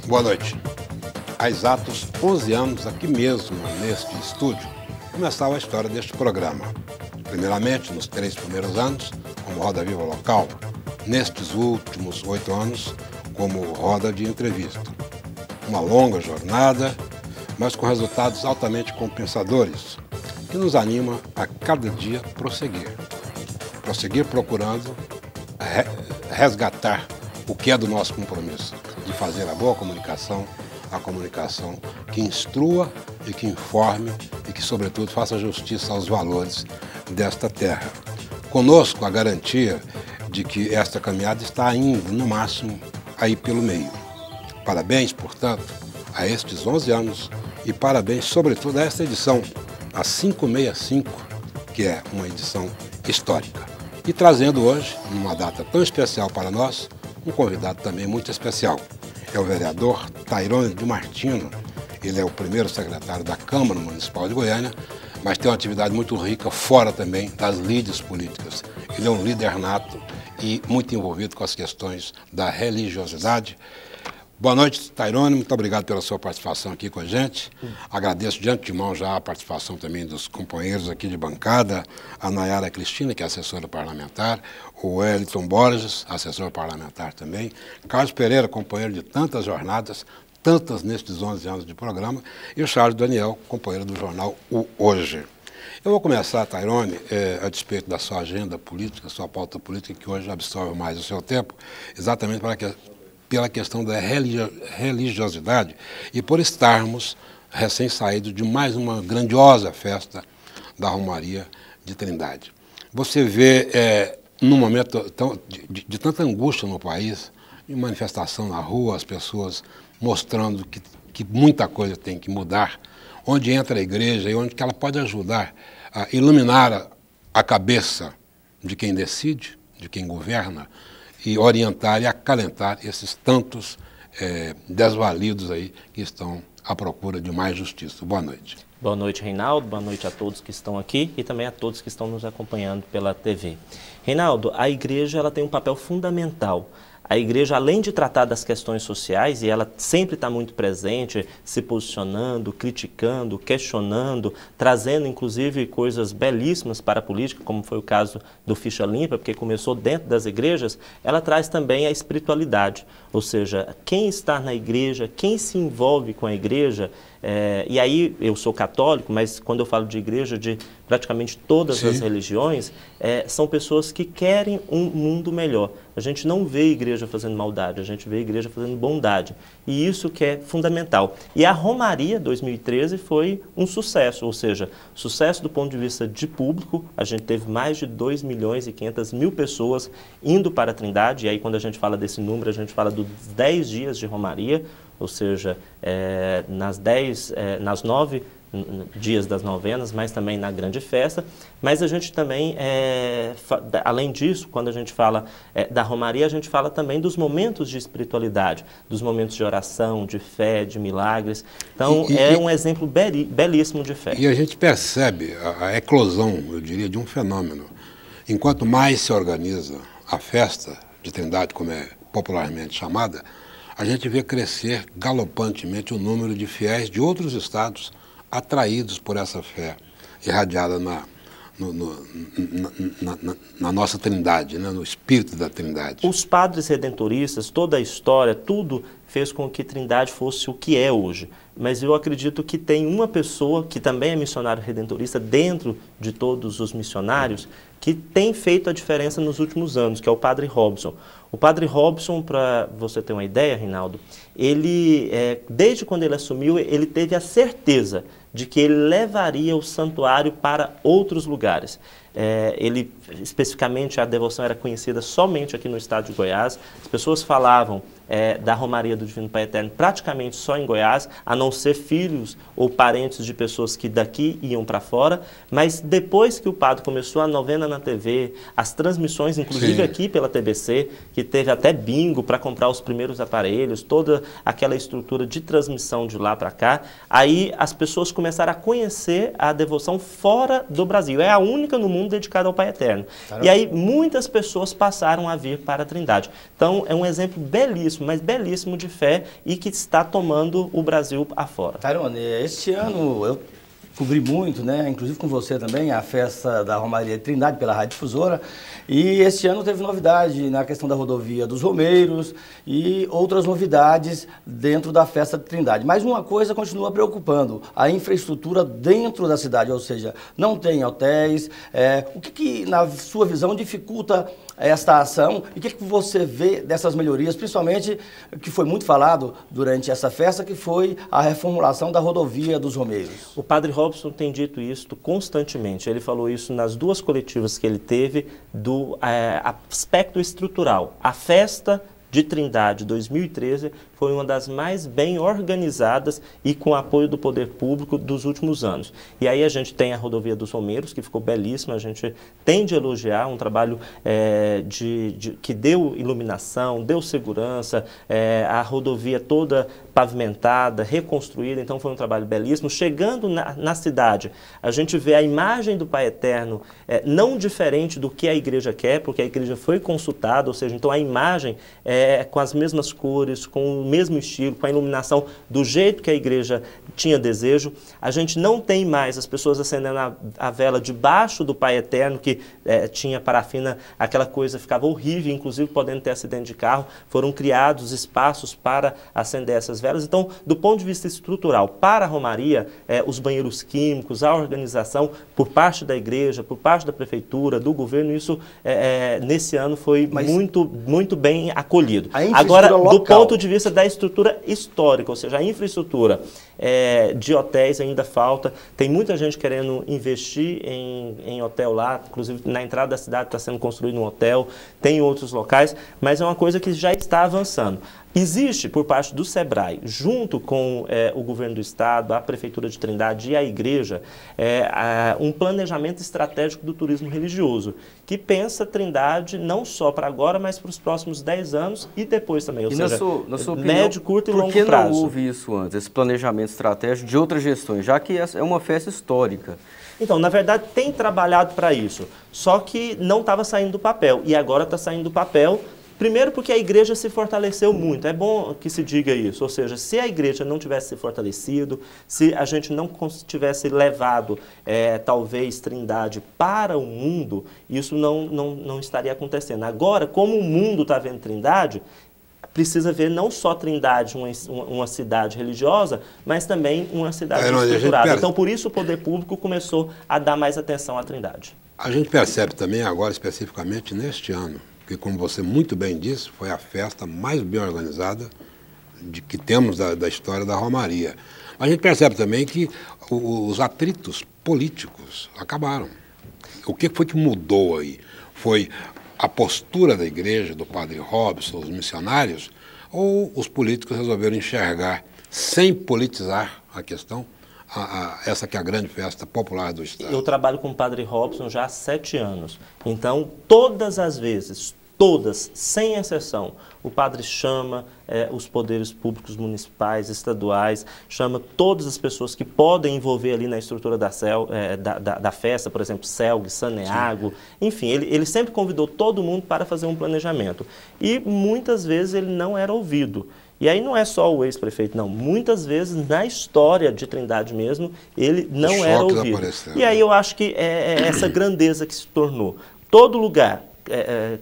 Boa noite. Há exatos 11 anos, aqui mesmo, neste estúdio, começava a história deste programa. Primeiramente, nos 3 primeiros anos, como Roda Viva Local. Nestes últimos 8 anos, como Roda de Entrevista. Uma longa jornada, mas com resultados altamente compensadores, que nos anima a cada dia prosseguir. Prosseguir procurando resgatar o que é do nosso compromisso, de fazer a boa comunicação, a comunicação que instrua e que informe e que, sobretudo, faça justiça aos valores desta terra. Conosco a garantia de que esta caminhada está ainda, no máximo, aí pelo meio. Parabéns, portanto, a estes 11 anos e parabéns, sobretudo, a esta edição, a 565, que é uma edição histórica. E trazendo hoje, numa data tão especial para nós, um convidado também muito especial. É o vereador Tairone de Martino. Ele é o primeiro secretário da Câmara Municipal de Goiânia, mas tem uma atividade muito rica fora também das lides políticas. Ele é um líder nato e muito envolvido com as questões da religiosidade. Boa noite, Tairone, muito obrigado pela sua participação aqui com a gente. Agradeço de antemão já a participação também dos companheiros aqui de bancada, a Nayara Cristina, que é assessora parlamentar, o Wellington Borges, assessor parlamentar também, Carlos Pereira, companheiro de tantas jornadas, tantas nestes 11 anos de programa, e o Charles Daniel, companheiro do jornal O Hoje. Eu vou começar, Tairone, a despeito da sua agenda política, sua pauta política, que hoje absorve mais o seu tempo, exatamente pela questão da religiosidade e por estarmos recém-saídos de mais uma grandiosa festa da Romaria de Trindade. Você vê, num momento de tanta angústia no país, de manifestação na rua, as pessoas mostrando que muita coisa tem que mudar, onde entra a igreja e onde que ela pode ajudar a iluminar a cabeça de quem decide, de quem governa, e orientar e acalentar esses tantos desvalidos aí que estão à procura de mais justiça. Boa noite. Boa noite, Reinaldo. Boa noite a todos que estão aqui e também a todos que estão nos acompanhando pela TV. Reinaldo, a igreja ela tem um papel fundamental. A igreja, além de tratar das questões sociais, e ela sempre está muito presente, se posicionando, criticando, questionando, trazendo inclusive coisas belíssimas para a política, como foi o caso do Ficha Limpa, porque começou dentro das igrejas, ela traz também a espiritualidade. Ou seja, quem está na igreja, quem se envolve com a igreja, e aí eu sou católico, mas quando eu falo de igreja, de praticamente todas as religiões, são pessoas que querem um mundo melhor. A gente não vê a igreja fazendo maldade, a gente vê a igreja fazendo bondade. E isso que é fundamental. E a Romaria 2013 foi um sucesso, ou seja, sucesso do ponto de vista de público. A gente teve mais de 2.500.000 pessoas indo para a Trindade. E aí quando a gente fala desse número, a gente fala dos 10 dias de Romaria, ou seja, nas 9 dias das novenas, mas também na grande festa. Mas a gente também, além disso, quando a gente fala da Romaria, a gente fala também dos momentos de espiritualidade, dos momentos de oração, de fé, de milagres. Então, um exemplo belíssimo de fé. E a gente percebe a eclosão, eu diria, de um fenômeno. Enquanto mais se organiza a festa de Trindade, como é popularmente chamada, a gente vê crescer galopantemente o número de fiéis de outros estados atraídos por essa fé irradiada na nossa Trindade, né? No espírito da Trindade. Os padres redentoristas, toda a história, tudo fez com que Trindade fosse o que é hoje. Mas eu acredito que tem uma pessoa que também é missionário redentorista dentro de todos os missionários que tem feito a diferença nos últimos anos, que é o Padre Robson. O Padre Robson, para você ter uma ideia, Reinaldo, ele, desde quando ele assumiu, ele teve a certeza de que ele levaria o santuário para outros lugares. Ele, especificamente, a devoção era conhecida somente aqui no estado de Goiás. As pessoas falavam da Romaria do Divino Pai Eterno praticamente só em Goiás, a não ser filhos ou parentes de pessoas que daqui iam para fora. Mas depois que o padre começou a novena na TV, as transmissões, inclusive aqui pela TBC, que teve até bingo para comprar os primeiros aparelhos, toda aquela estrutura de transmissão de lá para cá, aí as pessoas começaram a conhecer a devoção fora do Brasil. É a única no mundo dedicada ao Pai Eterno. Caramba. E aí muitas pessoas passaram a vir para a Trindade. Então é um exemplo belíssimo belíssimo, mas belíssimo de fé e que está tomando o Brasil afora. Tairone, este ano eu cobri muito, né, inclusive com você também, a festa da Romaria de Trindade pela Rádio Difusora, e este ano teve novidade na questão da rodovia dos Romeiros e outras novidades dentro da festa de Trindade. Mas uma coisa continua preocupando, a infraestrutura dentro da cidade, ou seja, não tem hotéis. O que na sua visão dificulta esta ação e o que você vê dessas melhorias, principalmente que foi muito falado durante essa festa, que foi a reformulação da rodovia dos Romeiros? O padre Robson tem dito isso constantemente. Ele falou isso nas duas coletivas que ele teve do aspecto estrutural. A festa de Trindade 2013 foi uma das mais bem organizadas e com apoio do poder público dos últimos anos. E aí a gente tem a rodovia dos Romeiros, que ficou belíssima, a gente tem de elogiar um trabalho que deu iluminação, deu segurança, a rodovia toda pavimentada, reconstruída, então foi um trabalho belíssimo. Chegando na cidade, a gente vê a imagem do Pai Eterno não diferente do que a igreja quer, porque a igreja foi consultada, ou seja, então a imagem com as mesmas cores, com o mesmo estilo, com a iluminação do jeito que a igreja tinha desejo. A gente não tem mais as pessoas acendendo a vela debaixo do Pai Eterno, que tinha parafina, aquela coisa ficava horrível, inclusive podendo ter acidente de carro. Foram criados espaços para acender essas velas. Então, do ponto de vista estrutural, para a Romaria, os banheiros químicos, a organização por parte da igreja, por parte da prefeitura, do governo, isso nesse ano foi muito bem acolhido. Agora, do ponto de vista da estrutura histórica, ou seja, a infraestrutura de hotéis ainda falta. Tem muita gente querendo investir em hotel lá, inclusive na entrada da cidade está sendo construído um hotel, tem outros locais, mas é uma coisa que já está avançando. Existe, por parte do SEBRAE, junto com o governo do estado, a Prefeitura de Trindade e a igreja, um planejamento estratégico do turismo religioso, que pensa Trindade não só para agora, mas para os próximos 10 anos e depois também, ou seja, na sua opinião, médio, curto e longo prazo. Por que não houve isso antes, esse planejamento estratégico de outras gestões, já que é uma festa histórica? Então, na verdade, tem trabalhado para isso, só que não estava saindo do papel, e agora está saindo do papel. Primeiro porque a igreja se fortaleceu muito, é bom que se diga isso, ou seja, se a igreja não tivesse se fortalecido, se a gente não tivesse levado, talvez, Trindade para o mundo, isso não estaria acontecendo. Agora, como o mundo está vendo Trindade, precisa ver não só Trindade, uma cidade religiosa, mas também uma cidade estruturada. Então, por isso o poder público começou a dar mais atenção à Trindade. A gente percebe também agora, especificamente neste ano, que, como você muito bem disse, foi a festa mais bem organizada que temos da história da Romaria. A gente percebe também que os atritos políticos acabaram. O que foi que mudou aí? Foi a postura da igreja, do padre Robson, os missionários, ou os políticos resolveram enxergar, sem politizar a questão, essa que é a grande festa popular do estado? Eu trabalho com o padre Robson já há 7 anos. Então, todas as vezes, todas, sem exceção, o padre chama os poderes públicos municipais, estaduais, chama todas as pessoas que podem envolver ali na estrutura da festa, por exemplo, CELG, Saneago, enfim, ele sempre convidou todo mundo para fazer um planejamento. E muitas vezes ele não era ouvido. E aí não é só o ex-prefeito, não. Muitas vezes, na história de Trindade mesmo, ele não era ouvido. E aí eu acho que é essa grandeza que se tornou. Todo lugar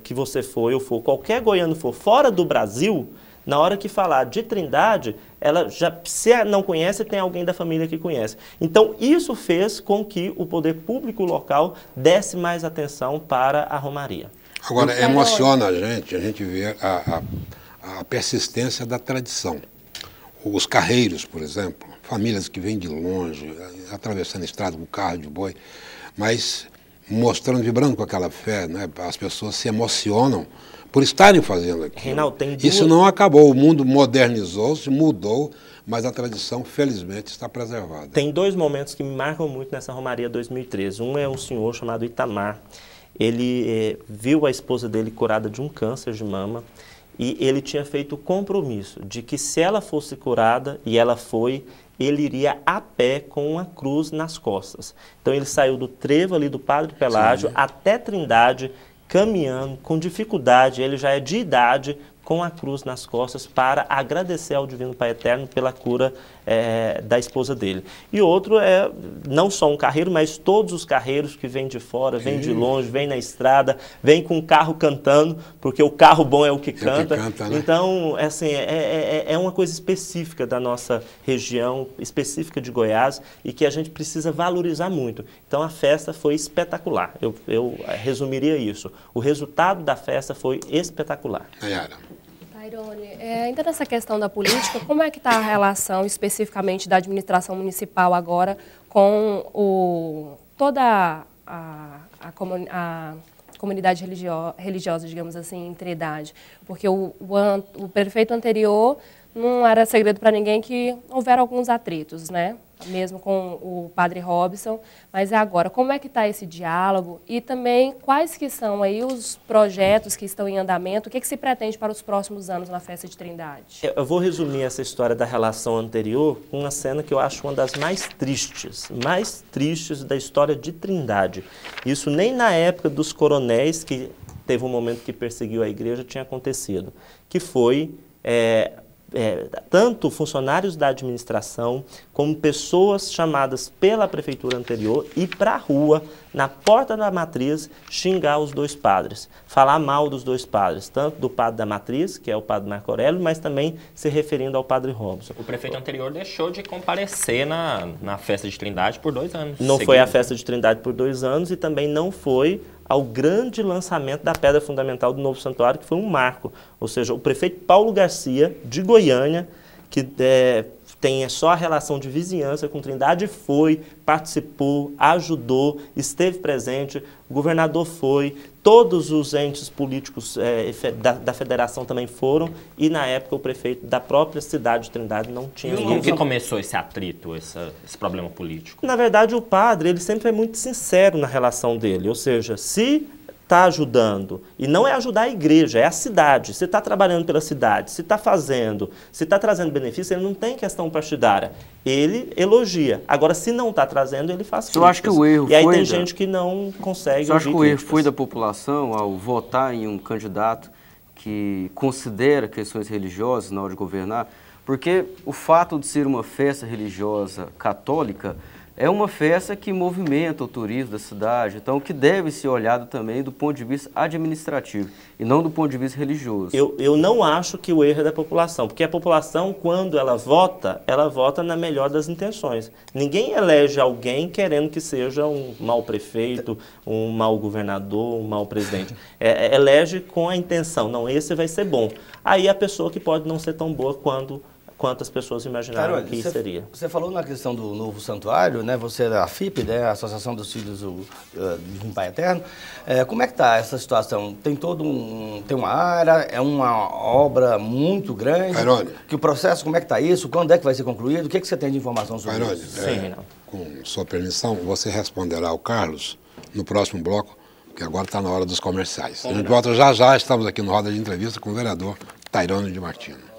que você for, eu for, qualquer goiano for fora do Brasil, na hora que falar de Trindade, ela já, se não conhece, tem alguém da família que conhece. Então, isso fez com que o poder público local desse mais atenção para a Romaria. Agora, emociona a gente vê a persistência da tradição. Os carreiros, por exemplo, famílias que vêm de longe, atravessando a estrada com carro de boi, mas mostrando, vibrando com aquela fé, né? As pessoas se emocionam por estarem fazendo aquilo. Reinaldo, Isso não acabou, o mundo modernizou-se, mudou, mas a tradição, felizmente, está preservada. Tem 2 momentos que me marcam muito nessa Romaria 2013. Um é um senhor chamado Itamar. Ele viu a esposa dele curada de um câncer de mama e ele tinha feito o compromisso de que se ela fosse curada, e ela foi, ele iria a pé com uma cruz nas costas. Então ele saiu do trevo ali do Padre Pelágio até Trindade, caminhando, com dificuldade, ele já é de idade, com a cruz nas costas para agradecer ao Divino Pai Eterno pela cura da esposa dele. E outro é não só um carreiro, mas todos os carreiros que vêm de fora, vêm de longe, vêm na estrada, vêm com o carro cantando, porque o carro bom é o que canta. Né? Então, assim, é uma coisa específica da nossa região, específica de Goiás, e que a gente precisa valorizar muito. Então, a festa foi espetacular. Eu resumiria isso. O resultado da festa foi espetacular. Tairone, ainda nessa questão da política, como é que está a relação especificamente da administração municipal agora com toda a comunidade religiosa, digamos assim, em Trindade? Porque o prefeito anterior não era segredo para ninguém que houveram alguns atritos, né? Mesmo com o padre Robson, mas agora, como é que está esse diálogo e também quais que são aí os projetos que estão em andamento, o que se pretende para os próximos anos na festa de Trindade? Eu vou resumir essa história da relação anterior com uma cena que eu acho uma das mais tristes da história de Trindade. Isso nem na época dos coronéis, que teve um momento que perseguiu a igreja, tinha acontecido, que foi tanto funcionários da administração, como pessoas chamadas pela prefeitura anterior, ir para a rua, na porta da matriz, xingar os dois padres, falar mal dos dois padres, tanto do padre da matriz, que é o padre Marco Aurélio, mas também se referindo ao padre Robson. O prefeito anterior deixou de comparecer na festa de Trindade por 2 anos. Não foi à festa de Trindade por 2 anos e também não foi ao grande lançamento da pedra fundamental do novo santuário, que foi um marco. Ou seja, o prefeito Paulo Garcia, de Goiânia, que tem só a relação de vizinhança com Trindade, participou, ajudou, esteve presente, o governador foi, todos os entes políticos da federação também foram, e na época o prefeito da própria cidade de Trindade não tinha... E como que começou esse atrito, esse problema político? Na verdade, o padre, ele sempre é muito sincero na relação dele, ou seja, se está ajudando, e não é ajudar a igreja, é a cidade, se está trabalhando pela cidade, se está fazendo, se está trazendo benefício, ele não tem questão partidária, ele elogia. Agora, se não está trazendo, ele faz críticas. Eu acho que o erro e aí tem gente que não consegue Eu acho que o erro críticas. foi da população ao votar em um candidato que considera questões religiosas na hora de governar, porque o fato de ser uma festa religiosa católica é uma festa que movimenta o turismo da cidade, então que deve ser olhado também do ponto de vista administrativo e não do ponto de vista religioso. Eu não acho que o erro é da população, porque a população, quando ela vota na melhor das intenções. Ninguém elege alguém querendo que seja um mau prefeito, um mau governador, um mau presidente. Elege com a intenção, não, esse vai ser bom. Aí a pessoa que pode não ser tão boa quantas pessoas imaginaram que seria. Você falou na questão do novo santuário, né? Você é da FIP, né? A Associação dos Filhos do Divino Pai Eterno. Como é que está essa situação? Tem tem uma área, é uma obra muito grande. Tairone. Que o processo, como é que está isso? Quando é que vai ser concluído? O que você tem de informação sobre Tairone, isso? Sim, Reinaldo. Com sua permissão, você responderá ao Carlos no próximo bloco, que agora está na hora dos comerciais. A gente volta já, estamos aqui no Roda de Entrevista com o vereador Tairone de Martino.